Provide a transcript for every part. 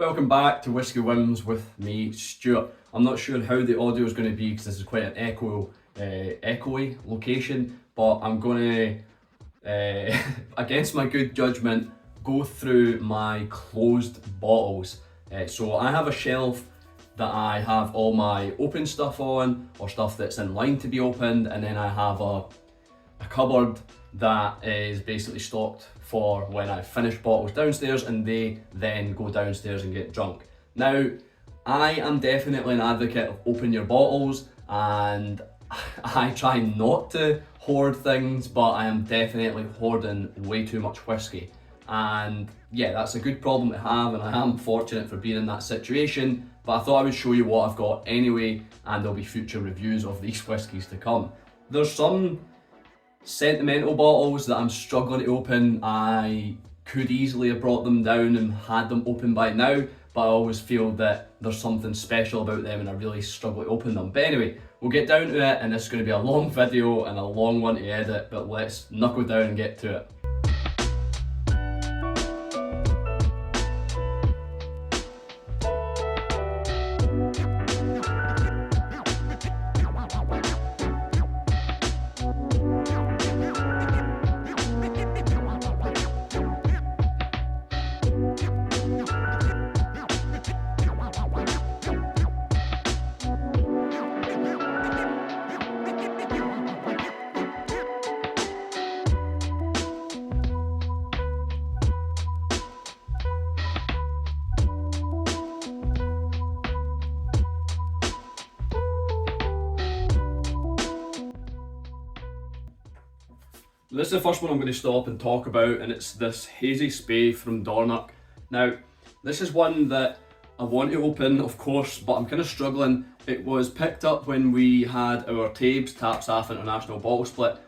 Welcome back to Whisky Whims with me, Stuart. I'm not sure how the audio is going to be because this is quite an echoey location, but I'm going to, against my good judgment, go through my closed bottles. So I have a shelf that I have all my open stuff on, or stuff that's in line to be opened, and then I have a cupboard that is basically stocked for when I finish bottles downstairs and they then go downstairs and get drunk. Now, I am definitely an advocate of open your bottles, and I try not to hoard things, but I am definitely hoarding way too much whiskey. And yeah, that's a good problem to have, and I am fortunate for being in that situation, but I thought I would show you what I've got anyway, and there'll be future reviews of these whiskies to come. There's some sentimental bottles that I'm struggling to open. I could easily have brought them down and had them open by now, but I always feel that there's something special about them and I really struggle to open them. But anyway, we'll get down to it, and this is going to be a long video and a long one to edit, but let's knuckle down and get to it. This is the first one I'm going to stop and talk about, and it's this Hazy Spey from Dornoch. Now, this is one that I want to open, of course, but I'm kind of struggling. It was picked up when we had our Tabes Tap Saff International Bottle Split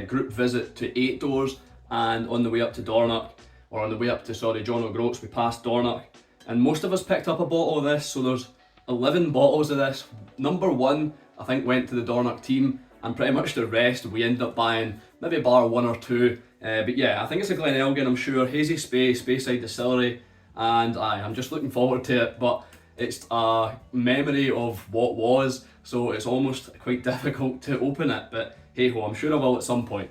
group visit to 8 Doors, and on the way up to Dornoch, or on the way up to, John O'Groats, we passed Dornoch, and most of us picked up a bottle of this, so there's 11 bottles of this. Number 1, I think, went to the Dornoch team, and pretty much the rest we ended up buying, maybe bar 1 or 2. But yeah, I think it's a Glenelgin, I'm sure. Hazy Spey, Speyside Distillery, and I'm just looking forward to it, but it's a memory of what was, so it's almost quite difficult to open it, but hey ho, I'm sure I will at some point.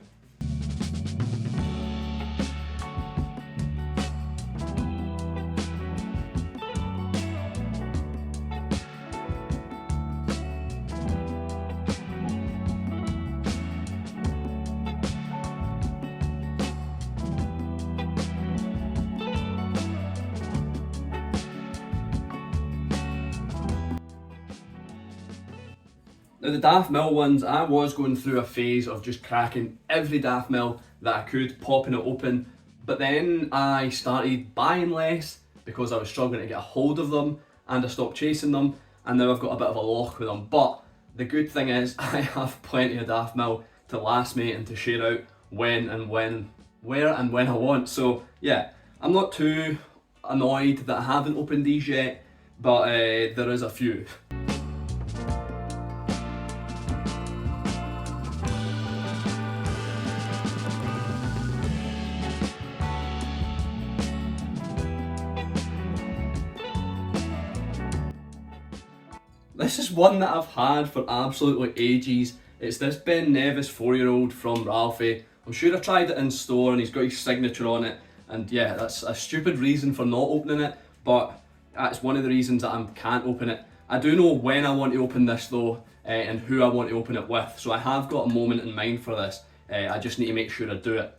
Now the Daft Mill ones, I was going through a phase of just cracking every Daft Mill that I could, popping it open, but then I started buying less because I was struggling to get a hold of them, and I stopped chasing them, and now I've got a bit of a lock with them. But the good thing is I have plenty of Daft Mill to last me and to share out where and when I want. So yeah, I'm not too annoyed that I haven't opened these yet, but there is a few. This is one that I've had for absolutely ages. It's this Ben Nevis 4-year-old from Ralphie. I'm sure I tried it in store and he's got his signature on it, and yeah, that's a stupid reason for not opening it, but that's one of the reasons that I can't open it. I do know when I want to open this though, and who I want to open it with, so I have got a moment in mind for this. I just need to make sure I do it.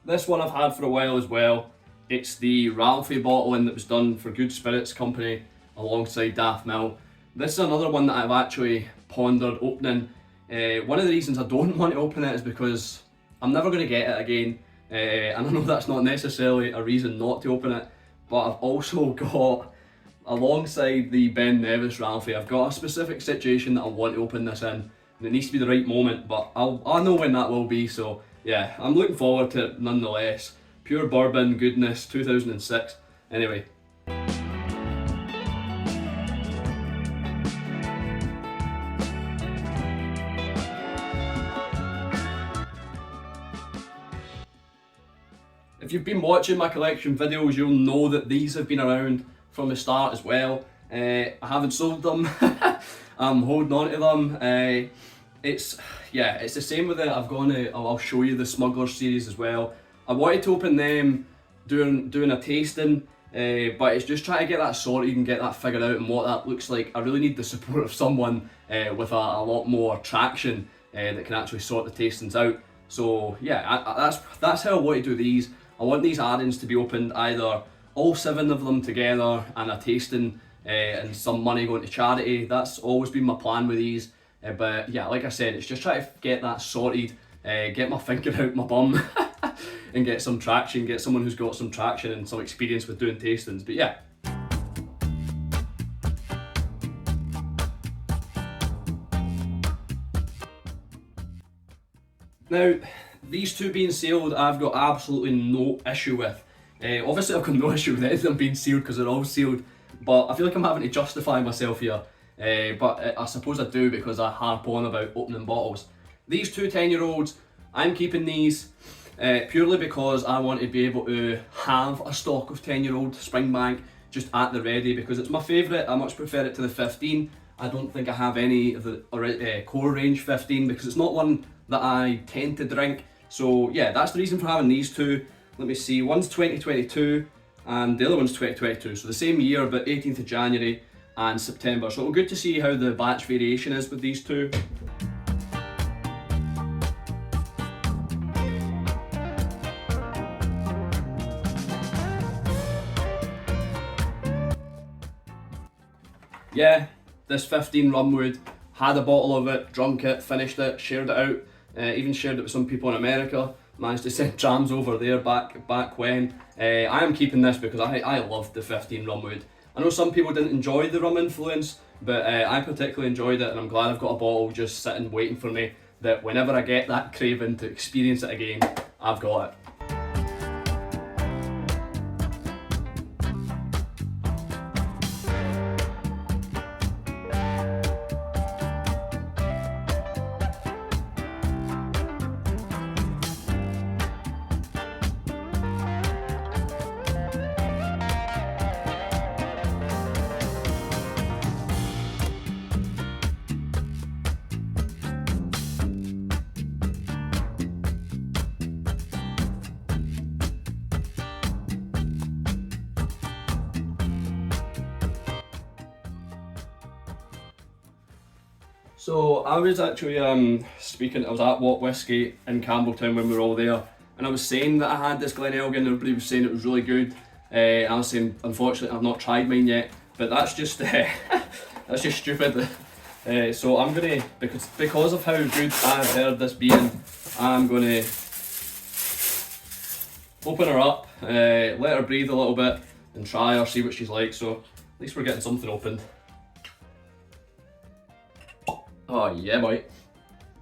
This one I've had for a while as well. It's the Ralphie bottling that was done for Good Spirits Company alongside Daft Mill. This is another one that I've actually pondered opening. One of the reasons I don't want to open it is because I'm never going to get it again. And I know that's not necessarily a reason not to open it, but I've also got, alongside the Ben Nevis Ralphie, I've got a specific situation that I want to open this in. and it needs to be the right moment, but I know when that will be, so yeah, I'm looking forward to it nonetheless. Pure bourbon goodness, 2006. Anyway. If you've been watching my collection videos, you'll know that these have been around from the start as well. I haven't sold them. I'm holding on to them. It's the same with it. I'll show you the Smuggler series as well. I wanted to open them doing a tasting, but it's just trying to get that sorted and get that figured out and what that looks like. I really need the support of someone with a lot more traction that can actually sort the tastings out. So yeah, that's how I want to do these. I want these add-ins to be opened, either all 7 of them together and a tasting and some money going to charity. That's always been my plan with these. But yeah, like I said, it's just trying to get that sorted, get my finger out my bum and get some traction, get someone who's got some traction and some experience with doing tastings. But yeah. Now, these 2 being sealed, I've got absolutely no issue with. Obviously, I've got no issue with any of them being sealed because they're all sealed, but I feel like I'm having to justify myself here. But I suppose I do because I harp on about opening bottles. These 2 10-year-olds, I'm keeping these purely because I want to be able to have a stock of 10-year-old Springbank just at the ready, because it's my favourite. I much prefer it to the 15. I don't think I have any of the core range 15 because it's not one that I tend to drink. So yeah, that's the reason for having these 2. Let me see, one's 2022 and the other one's 2022. So the same year, but 18th of January and September. So it'll be good to see how the batch variation is with these 2. Yeah, this 15 Rumwood, had a bottle of it, drunk it, finished it, shared it out, even shared it with some people in America, managed to send trams over there back when. I am keeping this because I loved the 15 Rumwood. I know some people didn't enjoy the rum influence, but I particularly enjoyed it, and I'm glad I've got a bottle just sitting waiting for me, that whenever I get that craving to experience it again, I've got it. So I was actually I was at Whisky in Campbelltown when we were all there, and I was saying that I had this Glenelg and everybody was saying it was really good. And I was saying, unfortunately I've not tried mine yet, but that's just that's just stupid. So I'm gonna, because of how good I've heard this being, I'm gonna open her up, let her breathe a little bit and try her, see what she's like. So at least we're getting something opened. Oh yeah, boy.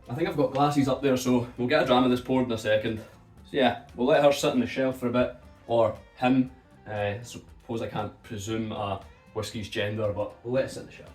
I think I've got glasses up there, so we'll get a dram of this poured in a second. So yeah, we'll let her sit on the shelf for a bit, or him. I suppose I can't presume a whiskey's gender, but we'll let it sit on the shelf.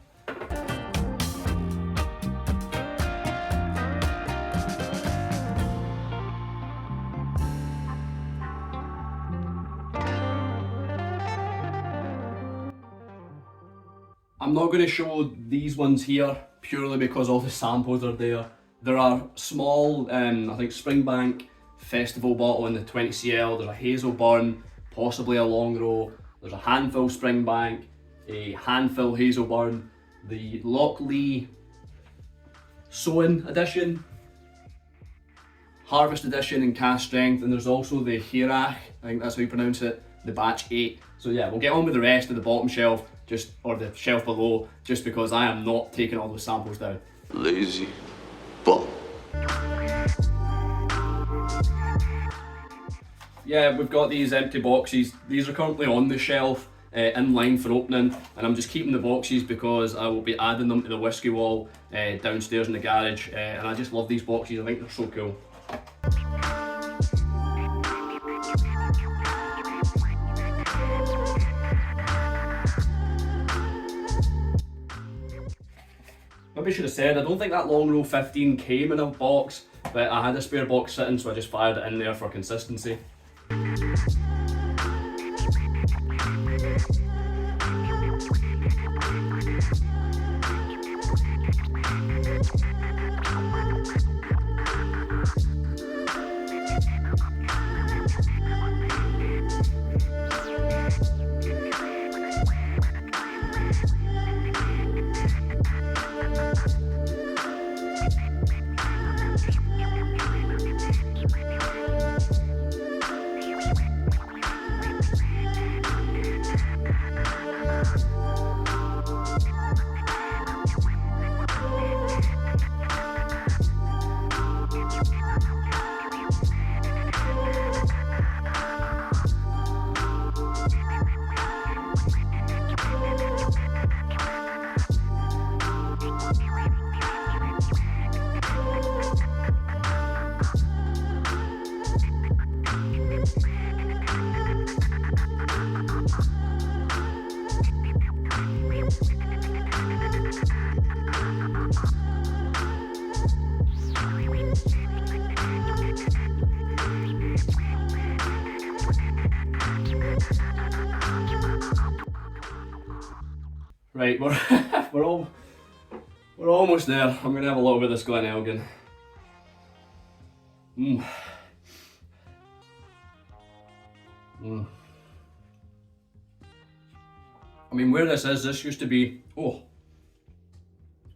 I'm not going to show these ones here purely because all the samples are there. There are small, I think Springbank festival bottle in the 20cl, there's a Hazelburn, possibly a Long Row, there's a handful Springbank, a handful Hazelburn, the Lockley Soin edition, Harvest edition in cast strength, and there's also the Hirach, I think that's how you pronounce it, the batch 8. So yeah, we'll get on with the rest of the bottom shelf, or the shelf below, just because I am not taking all those samples down. Lazy bum. Yeah, we've got these empty boxes. These are currently on the shelf. in line for opening, and I'm just keeping the boxes because I will be adding them to the whiskey wall downstairs in the garage, and I just love these boxes. I think they're so cool. Maybe I should have said, I don't think that Long Row 15 came in a box, but I had a spare box sitting, so I just fired it in there for consistency. Right, we're almost there. I'm gonna have a little bit of this Glen Elgin. I mean, where this used to be. Oh,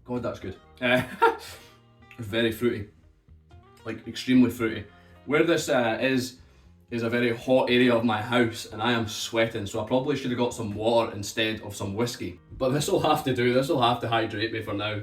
God, that's good. Very fruity, like extremely fruity. Where this is a very hot area of my house, and I am sweating, so I probably should have got some water instead of some whiskey. But this will have to do, this will have to hydrate me for now.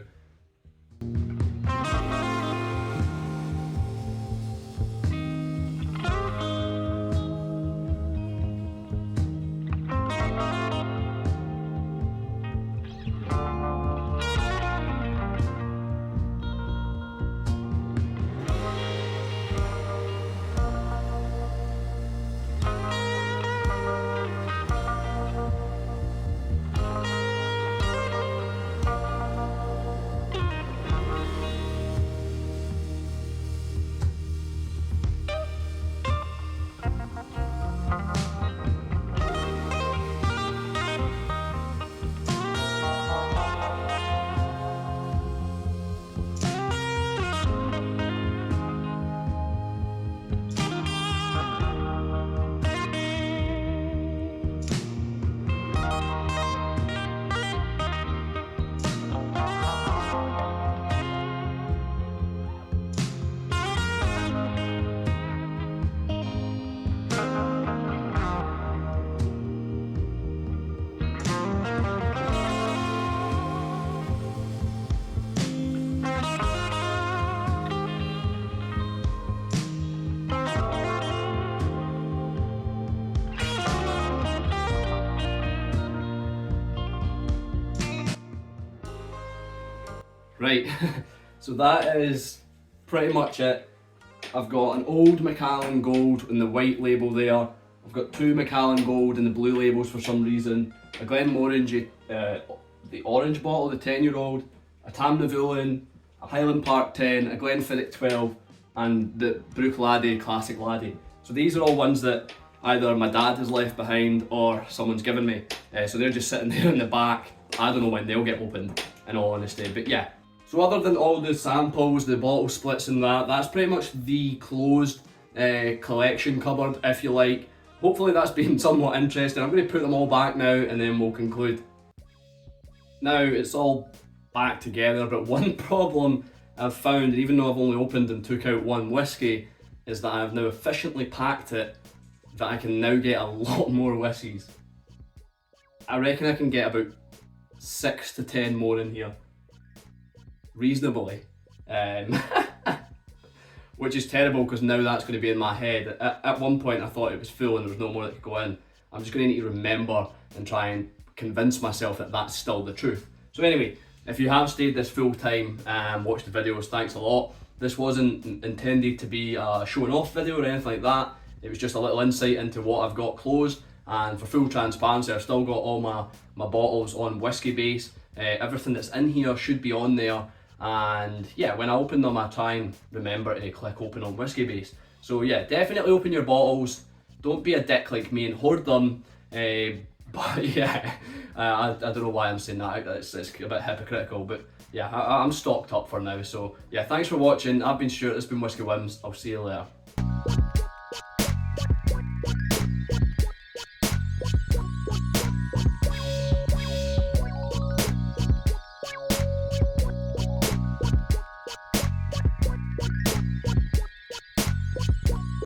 Right, so that is pretty much it. I've got an old Macallan Gold in the white label there. I've got two Macallan Gold in the blue labels for some reason. A Glenmorangie, the orange bottle, the 10-year-old, a Tamnavulin, a Highland Park 10, a Glenfiddich 12, and the Brook Laddie Classic Laddie. So these are all ones that either my dad has left behind or someone's given me. So they're just sitting there in the back. I don't know when they'll get opened, in all honesty, but yeah. So other than all the samples, the bottle splits and that's pretty much the closed collection cupboard, if you like. Hopefully that's been somewhat interesting. I'm going to put them all back now and then we'll conclude. Now it's all back together, but one problem I've found, even though I've only opened and took out one whiskey, is that I've now efficiently packed it that I can now get a lot more whiskies. I reckon I can get about 6 to 10 more in here. Reasonably. Which is terrible because now that's going to be in my head. At one point I thought it was full and there was no more that could go in. I'm just going to need to remember and try and convince myself that that's still the truth. So anyway, if you have stayed this full time and watched the videos, thanks a lot. This wasn't intended to be a showing off video or anything like that. It was just a little insight into what I've got closed, and for full transparency, I've still got all my bottles on whiskey base. Everything that's in here should be on there, and yeah, when I open them I try and remember to click open on whiskey base. So yeah, definitely open your bottles, don't be a dick like me and hoard them. But yeah, I don't know why I'm saying that, it's a bit hypocritical, but yeah, I'm stocked up for now. So yeah, thanks for watching. I've been Stuart, this has been Whisky Whims, I'll see you later.